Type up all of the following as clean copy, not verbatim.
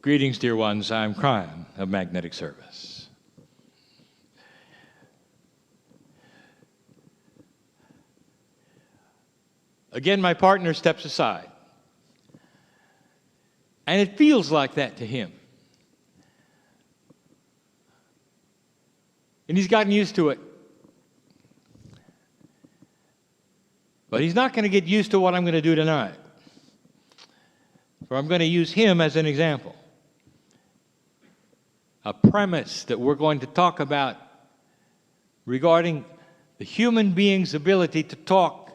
Greetings, dear ones. I'm Kryon of Magnetic Service. Again, my partner steps aside. And it feels like that to him. And he's gotten used to it. But he's not going to get used to what I'm going to do tonight. For I'm going to use him as an example. A premise that we're going to talk about regarding the human being's ability to talk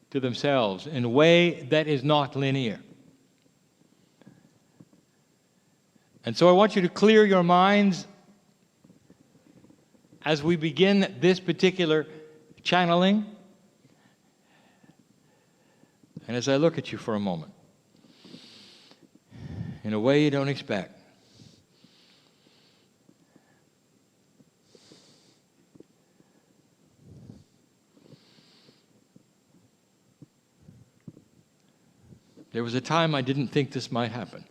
to themselves in a way that is not linear. And so I want you to clear your minds as we begin this particular channeling. And as I look at you for a moment, in a way you don't expect. There was a time I didn't think this might happen.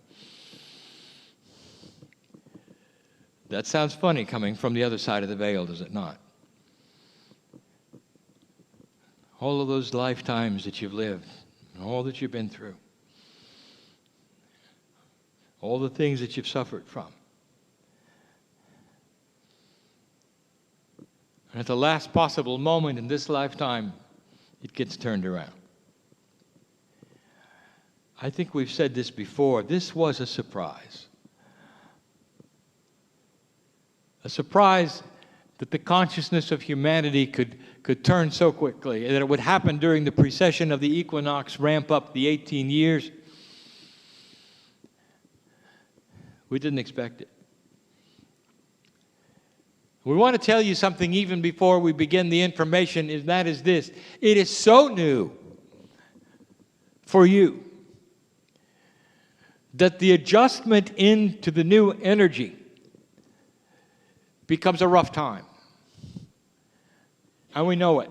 That sounds funny coming from the other side of the veil, does it not? All of those lifetimes that you've lived, and all that you've been through, all the things that you've suffered from. And at the last possible moment in this lifetime, it gets turned around. I think we've said this before. This was a surprise. A surprise that the consciousness of humanity could turn so quickly, that it would happen during the precession of the equinox, ramp up the 18 years. We didn't expect it. We want to tell you something even before we begin the information, and that is this. It is so new for you that the adjustment into the new energy becomes a rough time. And we know it.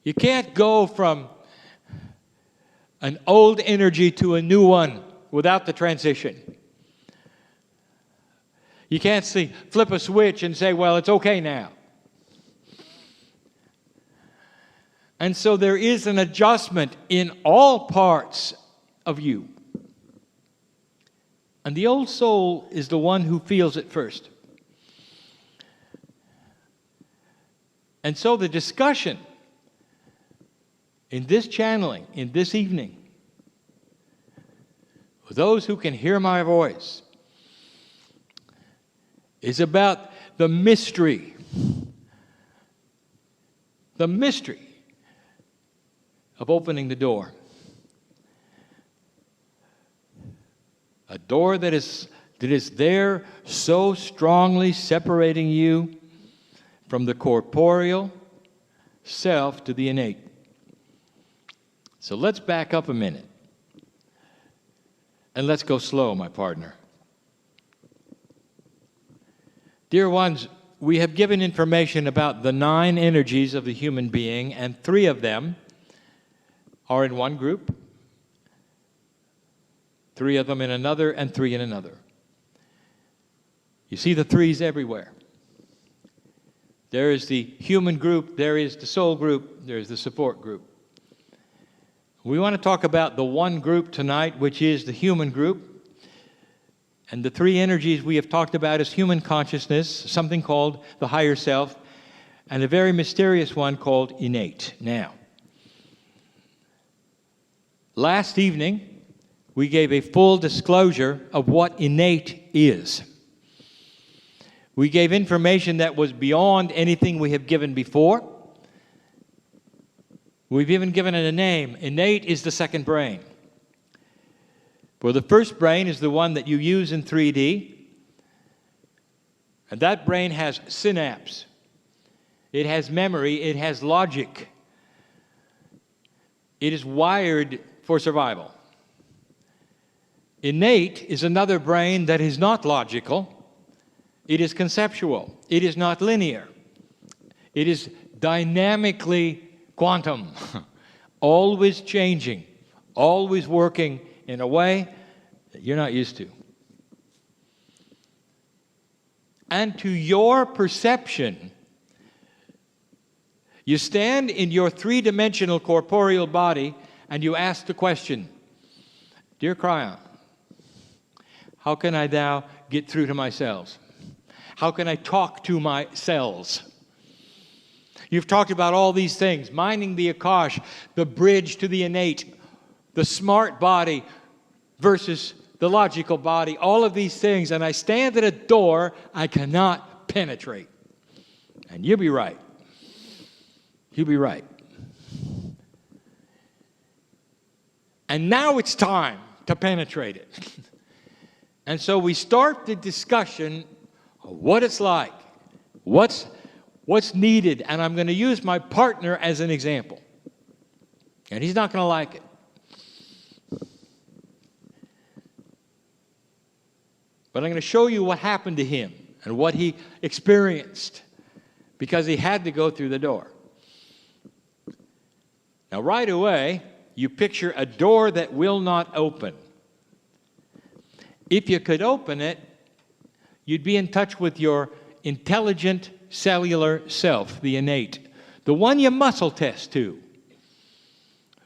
You can't go from an old energy to a new one without the transition. You can't flip a switch and say, well, it's okay now. And so there is an adjustment in all parts of you. And the old soul is the one who feels it first. And so the discussion in this channeling, in this evening, for those who can hear my voice, is about the mystery of opening the door. A door that is there so strongly separating you from the corporeal self to the innate. So let's back up a minute. And let's go slow, my partner. Dear ones, we have given information about the 9 energies of the human being, and 3 of them are in one group, 3 of them in another, and 3 in another. You see the 3s everywhere. There is the human group, there is the soul group, there is the support group. We want to talk about the one group tonight, which is the human group. And the 3 energies we have talked about is human consciousness, something called the higher self, and a very mysterious one called innate. Now, last evening, we gave a full disclosure of what innate is. We gave information that was beyond anything we have given before. We've even given it a name. Innate is the second brain. For the first brain is the one that you use in 3D. And that brain has synapse. It has memory. It has logic. It is wired for survival. Innate is another brain that is not logical. It is conceptual. It is not linear. It is dynamically quantum, always changing, always working in a way that you're not used to. And to your perception, you stand in your three-dimensional corporeal body and you ask the question, Dear Kryon, how can I now get through to my cells? How can I talk to my cells? You've talked about all these things, minding the Akash, the bridge to the innate, the smart body versus the logical body, all of these things, and I stand at a door I cannot penetrate. And you'll be right. You'll be right. And now it's time to penetrate it. And so we start the discussion of what it's like, what's needed, and I'm going to use my partner as an example. And he's not going to like it. But I'm going to show you what happened to him and what he experienced because he had to go through the door. Now, right away, you picture a door that will not open. If you could open it, you'd be in touch with your intelligent cellular self, the innate, the one you muscle test to,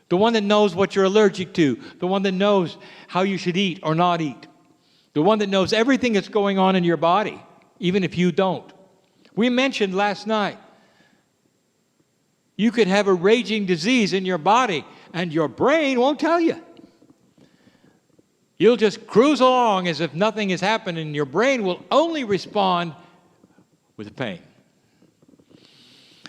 the one that knows what you're allergic to, the one that knows how you should eat or not eat, the one that knows everything that's going on in your body, even if you don't. We mentioned last night, you could have a raging disease in your body and your brain won't tell you. You'll just cruise along as if nothing has happened, and your brain will only respond with pain.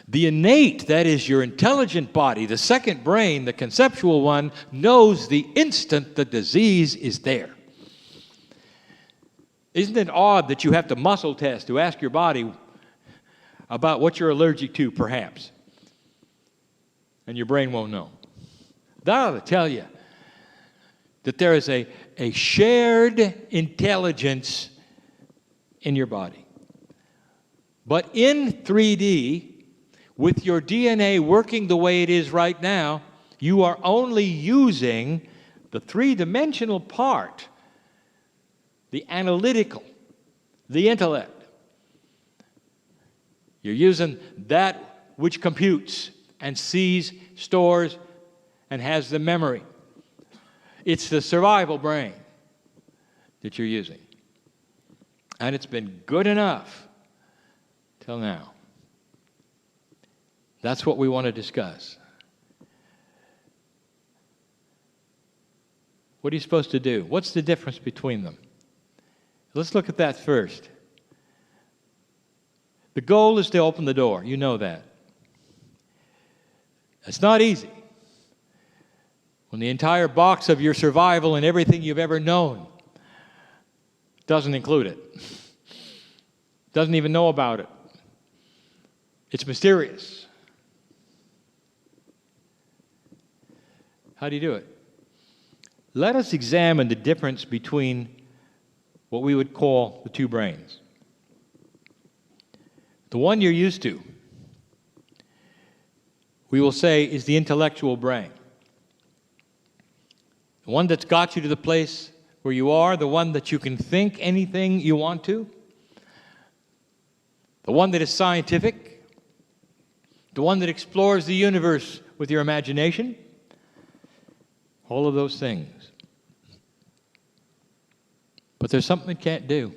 The innate, that is your intelligent body, the second brain, the conceptual one, knows the instant the disease is there. Isn't it odd that you have to muscle test to ask your body about what you're allergic to, perhaps? And your brain won't know. That ought to tell you that there is a shared intelligence in your body. But in 3D, with your DNA working the way it is right now, you are only using the three-dimensional part, the analytical, the intellect. You're using that which computes and sees, stores, and has the memory. It's the survival brain that you're using. And it's been good enough till now. That's what we want to discuss. What are you supposed to do? What's the difference between them? Let's look at that first. The goal is to open the door. You know that. It's not easy. When the entire box of your survival and everything you've ever known doesn't include it, doesn't even know about it. It's mysterious. How do you do it? Let us examine the difference between what we would call the two brains. The one you're used to, we will say, is the intellectual brain. The one that's got you to the place where you are, the one that you can think anything you want to, the one that is scientific, the one that explores the universe with your imagination, all of those things. But there's something it can't do.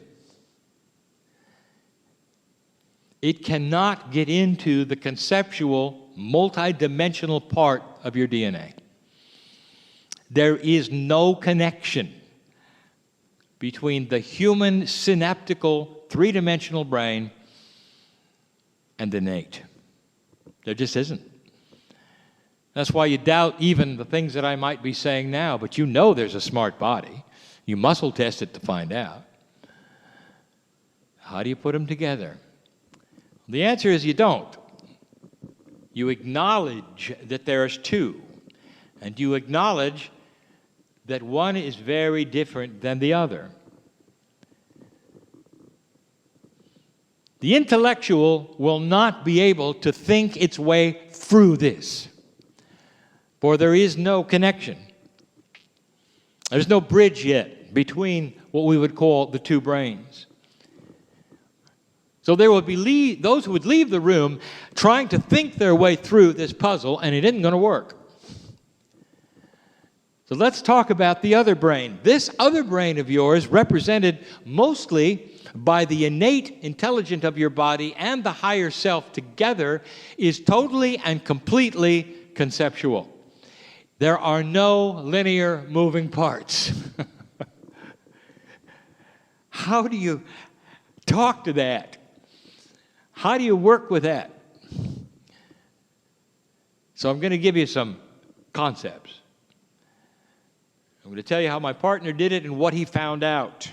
It cannot get into the conceptual, multidimensional part of your DNA. There is no connection between the human synaptical three-dimensional brain and the innate. There just isn't. That's why you doubt even the things that I might be saying now, but you know there's a smart body. You muscle test it to find out. How do you put them together? The answer is you don't. You acknowledge that there's two, and you acknowledge that one is very different than the other. The intellectual will not be able to think its way through this, for there is no connection. There's no bridge yet between what we would call the two brains. So there would be those who would leave the room trying to think their way through this puzzle, and it isn't going to work. So let's talk about the other brain. This other brain of yours, represented mostly by the innate intelligence of your body and the higher self together, is totally and completely conceptual. There are no linear moving parts. How do you talk to that? How do you work with that? So I'm going to give you some concepts. I'm going to tell you how my partner did it and what he found out.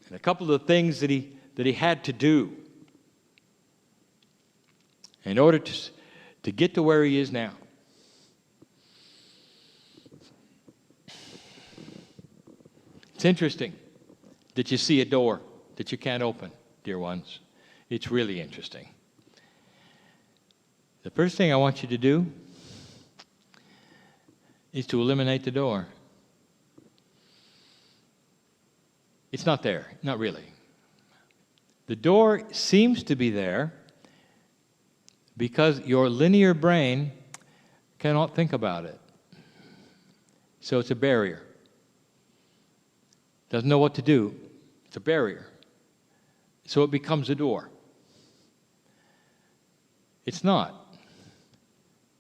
And a couple of things that he had to do in order to get to where he is now. It's interesting that you see a door that you can't open, dear ones. It's really interesting. The first thing I want you to do is to eliminate the door. It's not there, not really. The door seems to be there because your linear brain cannot think about it. So it's a barrier. Doesn't know what to do. It's a barrier. So it becomes a door. It's not.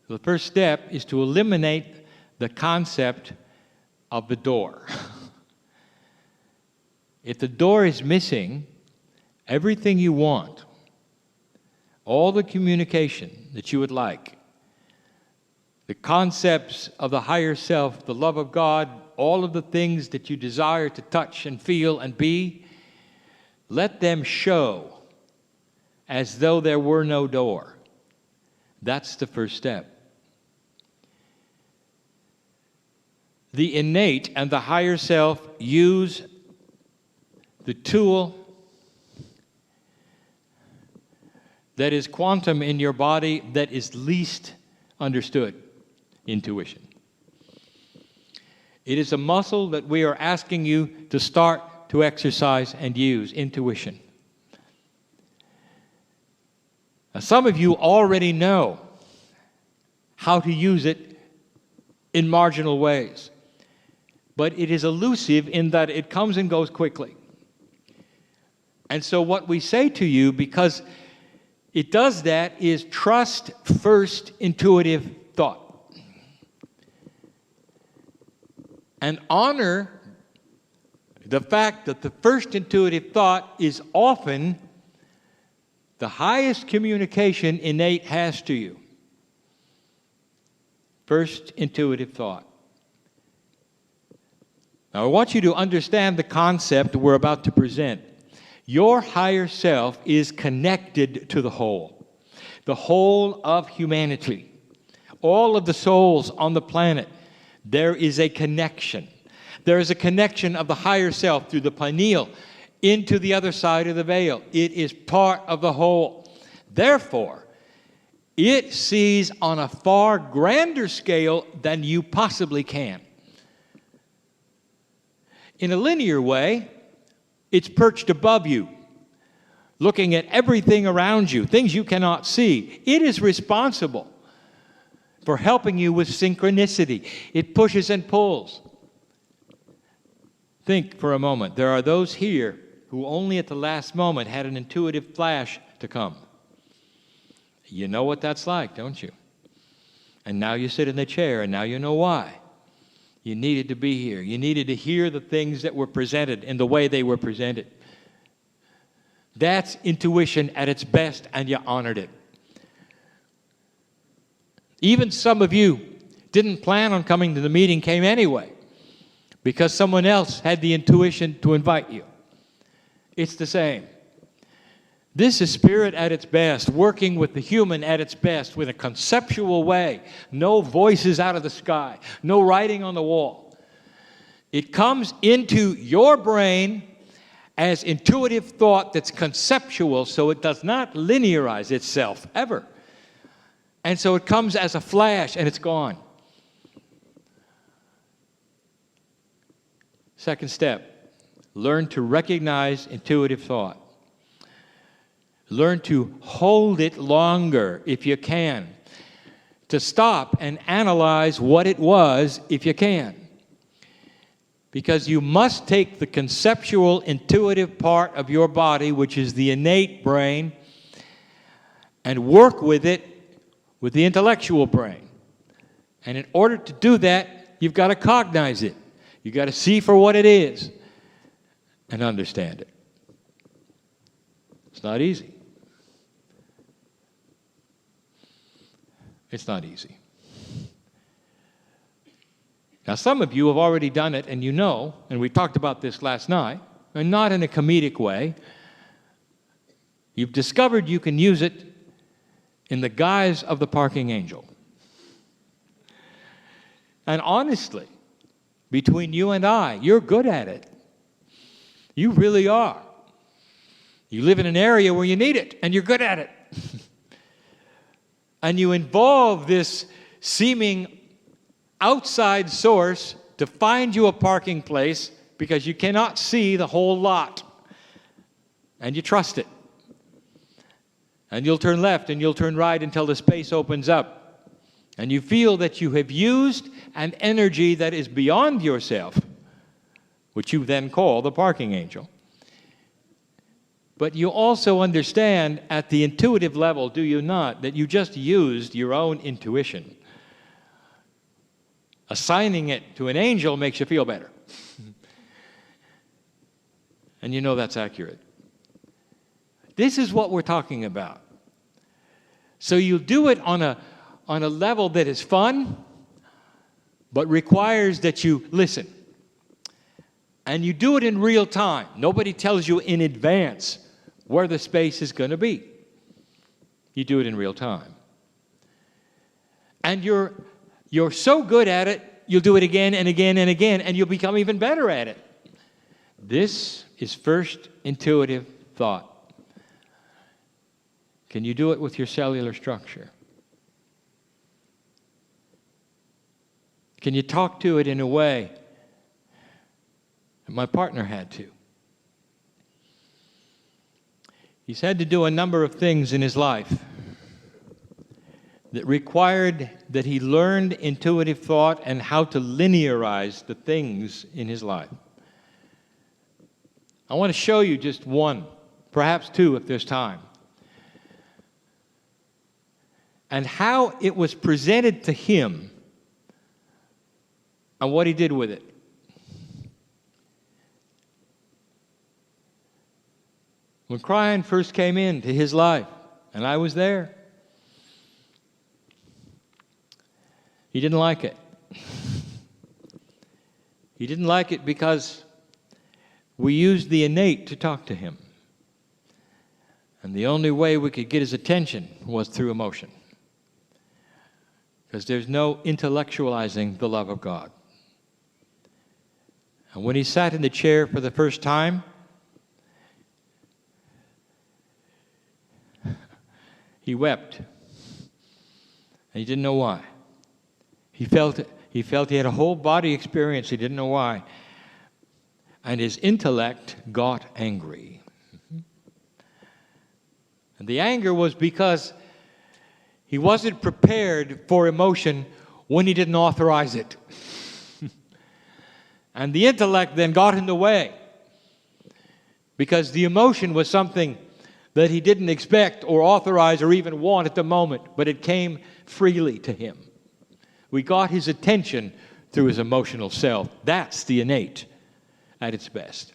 The first step is to eliminate the concept of the door. If the door is missing, everything you want, all the communication that you would like, the concepts of the higher self, the love of God, all of the things that you desire to touch and feel and be, let them show as though there were no door. That's the first step. The innate and the higher self use the tool that is quantum in your body that is least understood, intuition. It is a muscle that we are asking you to start to exercise and use, intuition. Now, some of you already know how to use it in marginal ways, but it is elusive in that it comes and goes quickly. And so what we say to you, because it does that, is trust first intuitive thought. And honor the fact that the first intuitive thought is often the highest communication innate has to you. First intuitive thought. Now, I want you to understand the concept we're about to present. Your higher self is connected to the whole of humanity, all of the souls on the planet. There is a connection. There is a connection of the higher self through the pineal into the other side of the veil. It is part of the whole. Therefore, it sees on a far grander scale than you possibly can. In a linear way, it's perched above you, looking at everything around you, things you cannot see. It is responsible for helping you with synchronicity. It pushes and pulls. Think for a moment. There are those here who only at the last moment had an intuitive flash to come. You know what that's like, don't you? And now you sit in the chair, and now you know why. You needed to be here. You needed to hear the things that were presented in the way they were presented. That's intuition at its best, and you honored it. Even some of you didn't plan on coming to the meeting, came anyway, because someone else had the intuition to invite you. It's the same. This is spirit at its best, working with the human at its best, with a conceptual way. No voices out of the sky, no writing on the wall. It comes into your brain as intuitive thought that's conceptual, so it does not linearize itself, ever. And so it comes as a flash, and it's gone. Second step, learn to recognize intuitive thought. Learn to hold it longer if you can. To stop and analyze what it was if you can. Because you must take the conceptual, intuitive part of your body, which is the innate brain, and work with it with the intellectual brain. And in order to do that, you've got to cognize it. You've got to see for what it is and understand it. It's not easy. It's not easy. Now, some of you have already done it, and you know, and we talked about this last night, and not in a comedic way. You've discovered you can use it in the guise of the parking angel. And honestly, between you and I, you're good at it. You really are. You live in an area where you need it, and you're good at it. And you involve this seeming outside source to find you a parking place because you cannot see the whole lot. And you trust it. And you'll turn left and you'll turn right until the space opens up. And you feel that you have used an energy that is beyond yourself, which you then call the parking angel. But you also understand at the intuitive level, do you not, that you just used your own intuition. Assigning it to an angel makes you feel better. And you know that's accurate. This is what we're talking about. So you do it on a level that is fun, but requires that you listen. And you do it in real time. Nobody tells you in advance where the space is going to be. You do it in real time. And you're so good at it, you'll do it again and again and again, and you'll become even better at it. This is first intuitive thought. Can you do it with your cellular structure? Can you talk to it in a way that my partner had to? He's had to do a number of things in his life that required that he learned intuitive thought and how to linearize the things in his life. I want to show you just one, perhaps two if there's time, and how it was presented to him and what he did with it. When Kryon first came into his life, and I was there, he didn't like it. He didn't like it because we used the innate to talk to him. And the only way we could get his attention was through emotion. Because there's no intellectualizing the love of God. And when he sat in the chair for the first time, he wept. And he didn't know why. He felt he had a whole body experience. He didn't know why. And his intellect got angry. And the anger was because he wasn't prepared for emotion when he didn't authorize it. And the intellect then got in the way because the emotion was something that he didn't expect or authorize or even want at the moment, but it came freely to him. We got his attention through his emotional self. That's the innate at its best.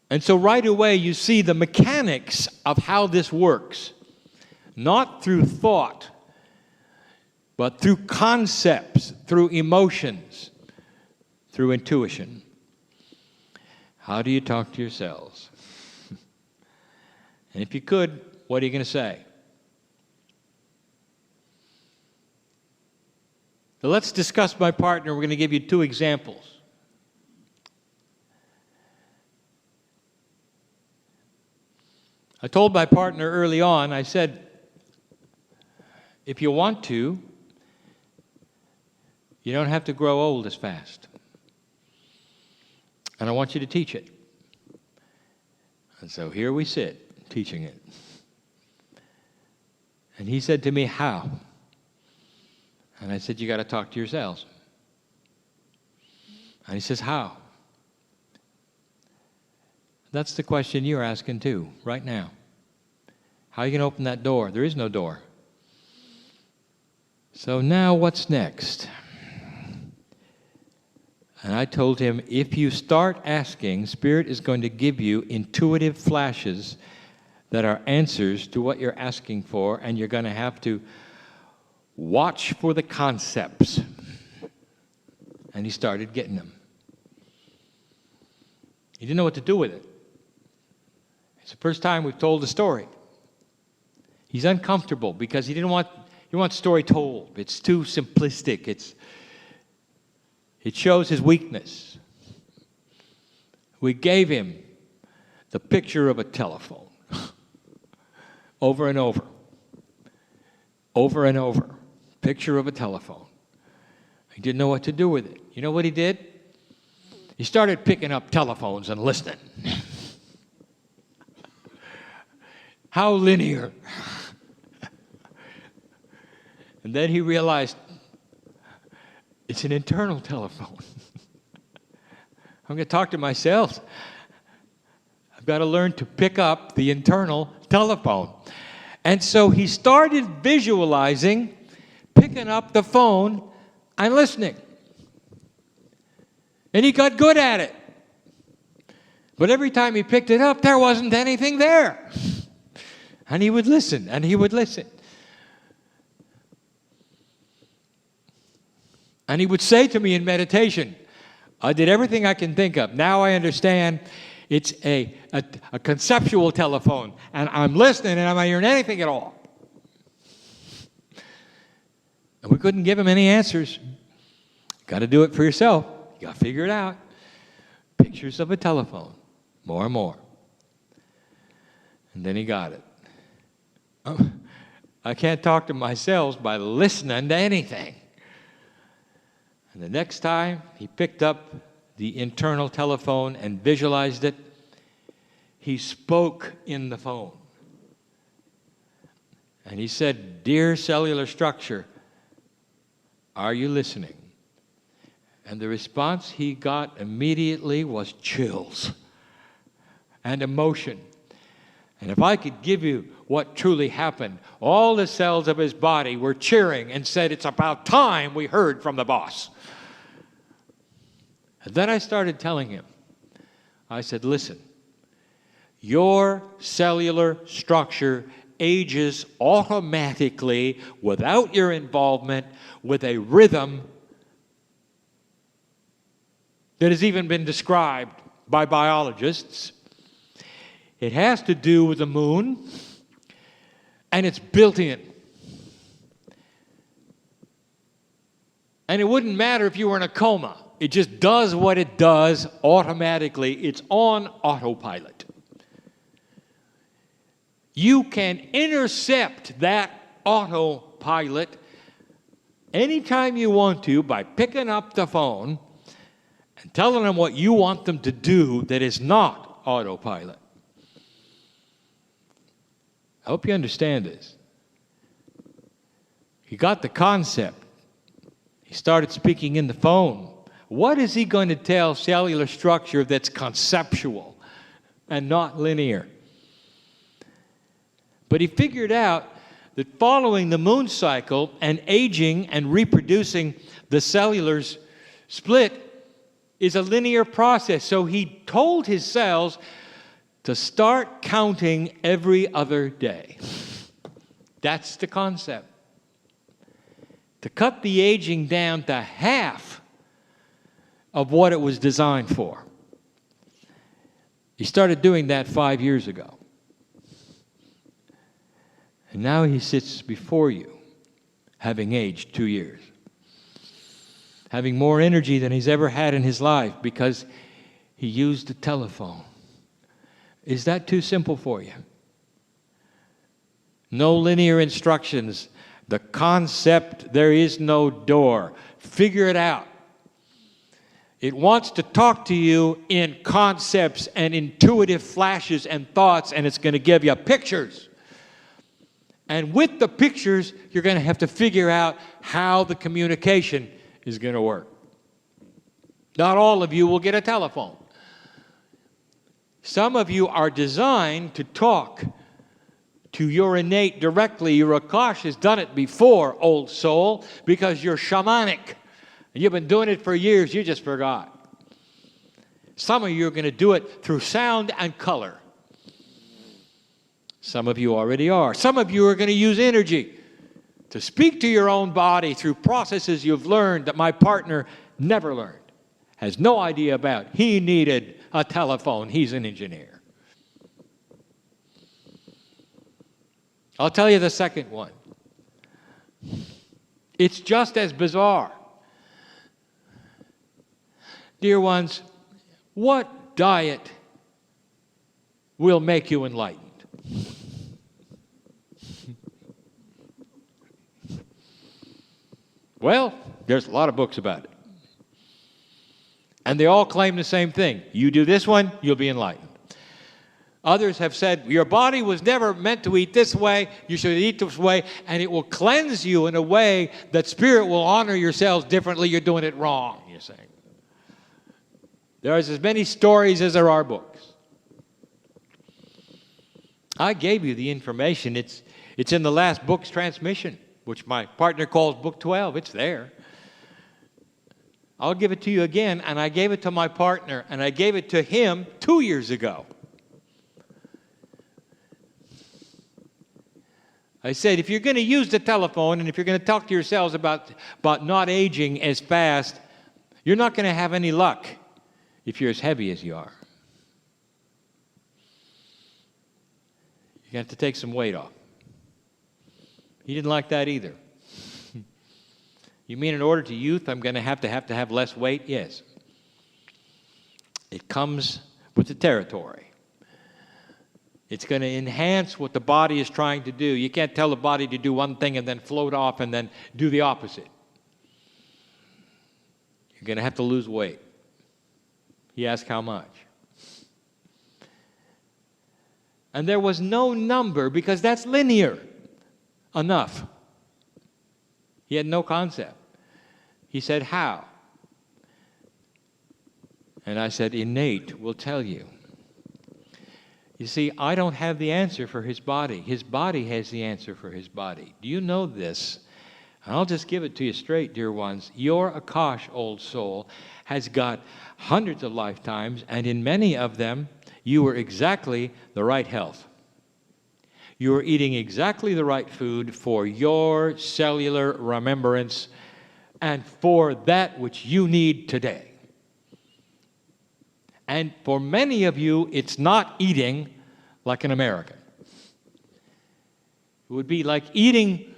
And so right away you see the mechanics of how this works. Not through thought, but through concepts, through emotions, through intuition. How do you talk to yourselves? And if you could, what are you going to say? So let's discuss my partner. We're going to give you two examples. I told my partner early on, I said, if you want to, You don't have to grow old as fast. And I want you to teach it. And so here we sit, teaching it. And he said to me, how? And I said, you got to talk to yourselves. And he says, how? That's the question you're asking too, right now. How are you going to open that door? There is no door. So now what's next? And I told him, if you start asking, Spirit is going to give you intuitive flashes that are answers to what you're asking for, and you're going to have to watch for the concepts. And he started getting them. He didn't know what to do with it. It's the first time we've told the story. He's uncomfortable because he wants the story told. It's too simplistic. It shows his weakness. We gave him the picture of a telephone over and over. Over and over. Picture of a telephone. He didn't know what to do with it. You know what he did? He started picking up telephones and listening. How linear. And then he realized it's an internal telephone. I'm going to talk to myself. I've got to learn to pick up the internal telephone. And so he started visualizing picking up the phone and listening. And he got good at it. But every time he picked it up, there wasn't anything there. And he would listen, and he would listen. And he would say to me in meditation, I did everything I can think of. Now I understand it's a conceptual telephone. And I'm listening, and I'm not hearing anything at all. And we couldn't give him any answers. Got to do it for yourself. You got to figure it out. Pictures of a telephone. More and more. And then he got it. I can't talk to myself by listening to anything. And the next time he picked up the internal telephone and visualized it, he spoke in the phone. And he said, "Dear cellular structure, are you listening?" And the response he got immediately was chills and emotion. And if I could give you what truly happened, all the cells of his body were cheering and said, "It's about time we heard from the boss." And then I started telling him, I said, "Listen, your cellular structure ages automatically without your involvement with a rhythm that has even been described by biologists. It has to do with the moon, and it's built in. And it wouldn't matter if you were in a coma. It just does what it does automatically. It's on autopilot. You can intercept that autopilot anytime you want to by picking up the phone and telling them what you want them to do that is not autopilot." I hope you understand this. He got the concept. He started speaking in the phone. What is he going to tell cellular structure that's conceptual and not linear? But he figured out that following the moon cycle and aging and reproducing the cellular split is a linear process. So he told his cells to start counting every other day. That's the concept. To cut the aging down to half of what it was designed for. He started doing that 5 years ago. And now he sits before you, having aged 2 years. Having more energy than he's ever had in his life because he used the telephone. Is that too simple for you? No linear instructions The concept, there is no door. Figure it out. It wants to talk to you in concepts and intuitive flashes and thoughts, and it's going to give you pictures. And with the pictures, you're going to have to figure out how the communication is going to work. Not all of you will get a telephone. Some of you are designed to talk to your innate directly. Your Akash has done it before, old soul, because you're shamanic. You've been doing it for years, you just forgot. Some of you are going to do it through sound and color. Some of you already are. Some of you are going to use energy to speak to your own body through processes you've learned that my partner never learned, has no idea about. He needed a telephone. He's an engineer. I'll tell you the second one. It's just as bizarre. Dear ones, what diet will make you enlightened? Well, there's a lot of books about it. And they all claim the same thing. You do this one, you'll be enlightened. Others have said, your body was never meant to eat this way, you should eat this way, and it will cleanse you in a way that spirit will honor yourselves differently. You're doing it wrong, you're saying. There's as many stories as there are books. I gave you the information. It's in the last book's transmission, which my partner calls Book 12. It's there. I'll give it to you again, and I gave it to my partner, and I gave it to him 2 years ago. I said, if you're going to use the telephone, and if you're going to talk to yourselves about not aging as fast, you're not going to have any luck if you're as heavy as you are. You have to take some weight off. He didn't like that either. You mean in order to youth, I'm going to have less weight? Yes. It comes with the territory. It's going to enhance what the body is trying to do. You can't tell the body to do one thing and then float off and then do the opposite. You're going to have to lose weight. He asked how much. And there was no number because that's linear enough. He had no concept. He said, how? And I said, Innate will tell you. You see, I don't have the answer for his body. His body has the answer for his body. Do you know this? And I'll just give it to you straight, dear ones. Your Akash, old soul, has got hundreds of lifetimes, and in many of them, you were exactly the right health. You were eating exactly the right food for your cellular remembrance and for that which you need today. And for many of you, it's not eating like an American. It would be like eating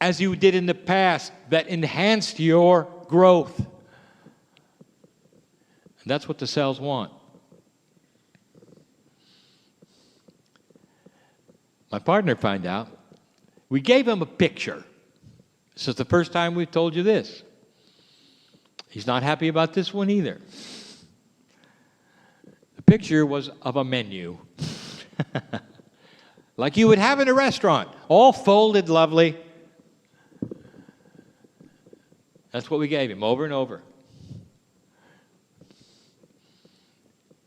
as you did in the past that enhanced your growth. And that's what the cells want. My partner found out. We gave him a picture. This is the first time we've told you this. He's not happy about this one either. The picture was of a menu. Like you would have in a restaurant. All folded lovely. That's what we gave him over and over.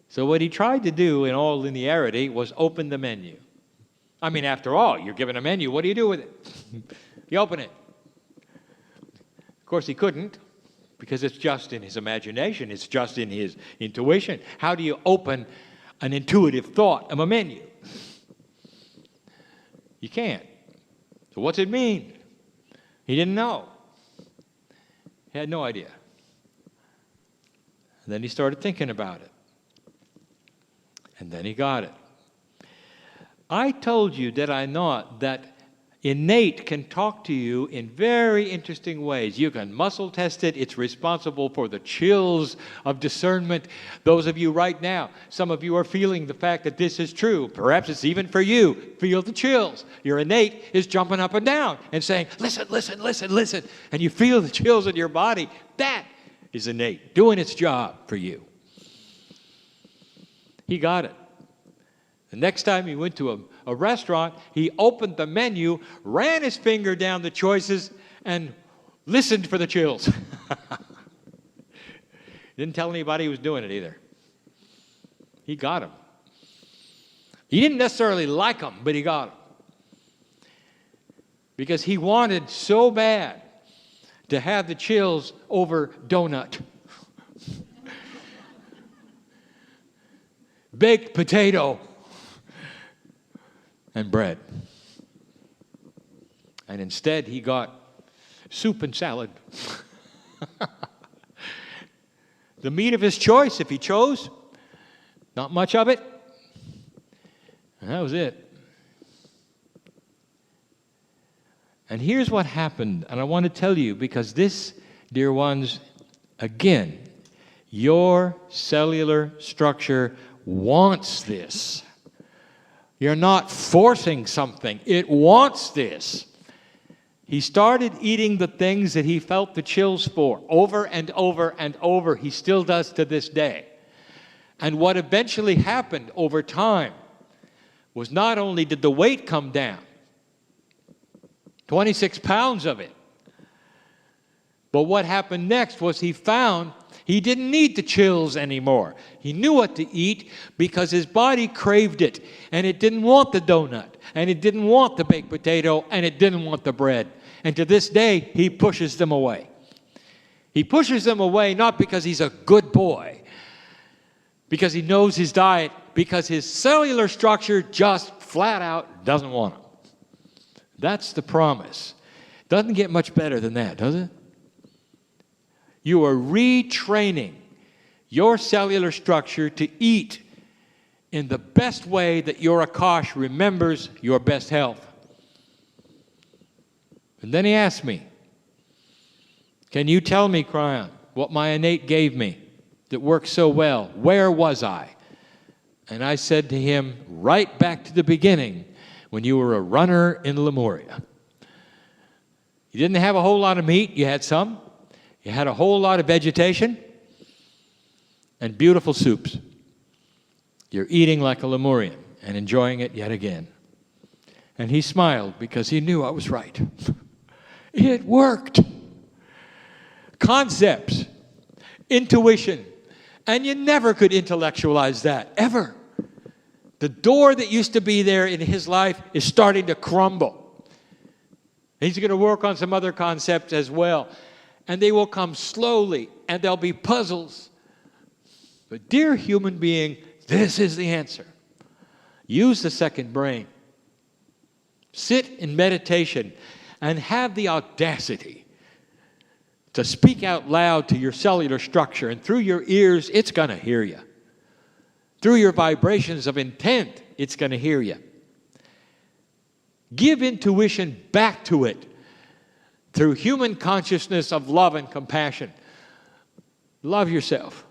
So what he tried to do in all linearity was open the menu. I mean, after all, you're given a menu. What do you do with it? You open it. Of course, he couldn't because it's just in his imagination. It's just in his intuition. How do you open an intuitive thought of a menu? You can't. So what's it mean? He didn't know. He had no idea. And then he started thinking about it. And then he got it. I told you, did I not, that Innate can talk to you in very interesting ways. You can muscle test it. It's responsible for the chills of discernment. Those of you right now, some of you are feeling the fact that this is true. Perhaps it's even for you. Feel the chills. Your innate is jumping up and down and saying, listen, listen, listen, listen. And you feel the chills in your body. That is innate, doing its job for you. He got it. The next time he went to a restaurant, he opened the menu, ran his finger down the choices, and listened for the chills. Didn't tell anybody he was doing it either. He got them. He didn't necessarily like them, but he got them. Because he wanted so bad to have the chills over donut, baked potato, and bread. And instead, he got soup and salad. The meat of his choice, if he chose. Not much of it. And that was it. And here's what happened, and I want to tell you, because this, dear ones, again, your cellular structure wants this. You're not forcing something. It wants this. He started eating the things that he felt the chills for over and over and over. He still does to this day. And what eventually happened over time was not only did the weight come down, 26 pounds of it, but what happened next was he found he didn't need the chills anymore. He knew what to eat because his body craved it. And it didn't want the donut. And it didn't want the baked potato. And it didn't want the bread. And to this day, he pushes them away. He pushes them away not because he's a good boy. Because he knows his diet. Because his cellular structure just flat out doesn't want them. That's the promise. Doesn't get much better than that, does it? You are retraining your cellular structure to eat in the best way that your Akash remembers your best health. And then he asked me, can you tell me, Kryon, what my innate gave me that worked so well? Where was I? And I said to him, right back to the beginning, when you were a runner in Lemuria. You didn't have a whole lot of meat, you had some. You had a whole lot of vegetation and beautiful soups. You're eating like a Lemurian and enjoying it yet again. And he smiled because he knew I was right. It worked. Concepts, intuition, and you never could intellectualize that, ever. The door that used to be there in his life is starting to crumble. He's going to work on some other concepts as well. And they will come slowly, and there'll be puzzles. But dear human being, this is the answer. Use the second brain. Sit in meditation and have the audacity to speak out loud to your cellular structure, and through your ears, it's going to hear you. Through your vibrations of intent, it's going to hear you. Give intuition back to it. Through human consciousness of love and compassion. Love yourself.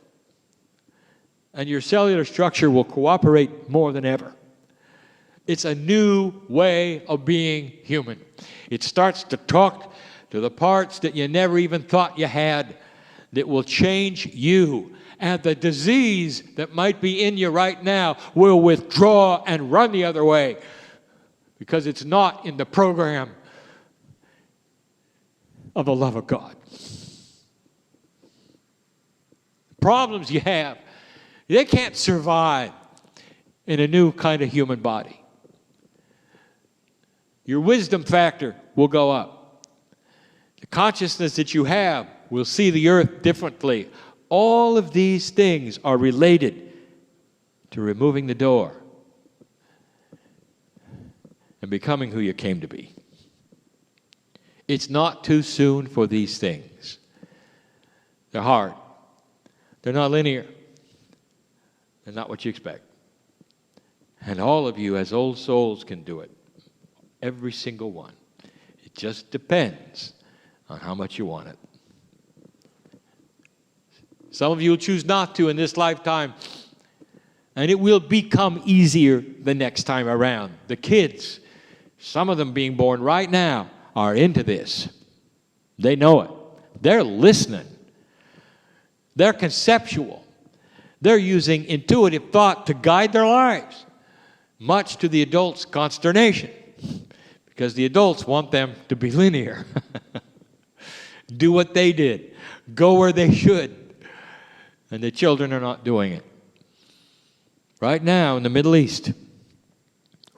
And your cellular structure will cooperate more than ever. It's a new way of being human. It starts to talk to the parts that you never even thought you had, that will change you. And the disease that might be in you right now will withdraw and run the other way. Because it's not in the program of the love of God. Problems you have, they can't survive in a new kind of human body. Your wisdom factor will go up. The consciousness that you have will see the earth differently. All of these things are related to removing the door and becoming who you came to be. It's not too soon for these things. They're hard. They're not linear. They're not what you expect. And all of you as old souls can do it. Every single one. It just depends on how much you want it. Some of you will choose not to in this lifetime, and it will become easier the next time around. The kids, some of them being born right now, are into this. They know it. They're listening. They're conceptual. They're using intuitive thought to guide their lives, much to the adults' consternation, because the adults want them to be linear. Do what they did. Go where they should. And the children are not doing it. Right now in the Middle East,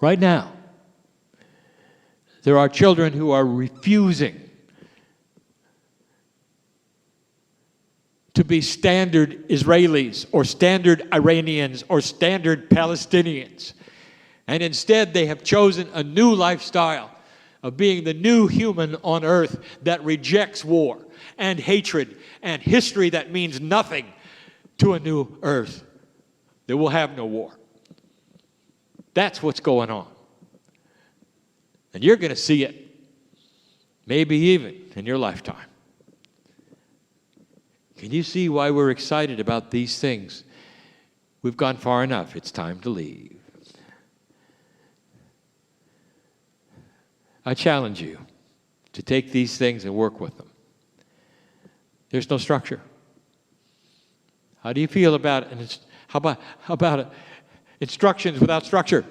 right now, there are children who are refusing to be standard Israelis or standard Iranians or standard Palestinians. And instead they have chosen a new lifestyle of being the new human on earth that rejects war and hatred and history that means nothing to a new earth that will have no war. That's what's going on. And you're going to see it, maybe even in your lifetime. Can you see why we're excited about these things? We've gone far enough. It's time to leave. I challenge you to take these things and work with them. There's no structure. How do you feel about it? How about instructions without structure?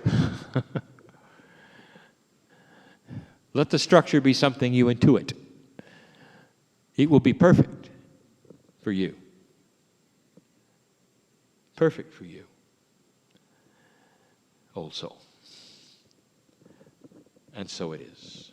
Let the structure be something you intuit. It will be perfect for you. Perfect for you. Old soul. And so it is.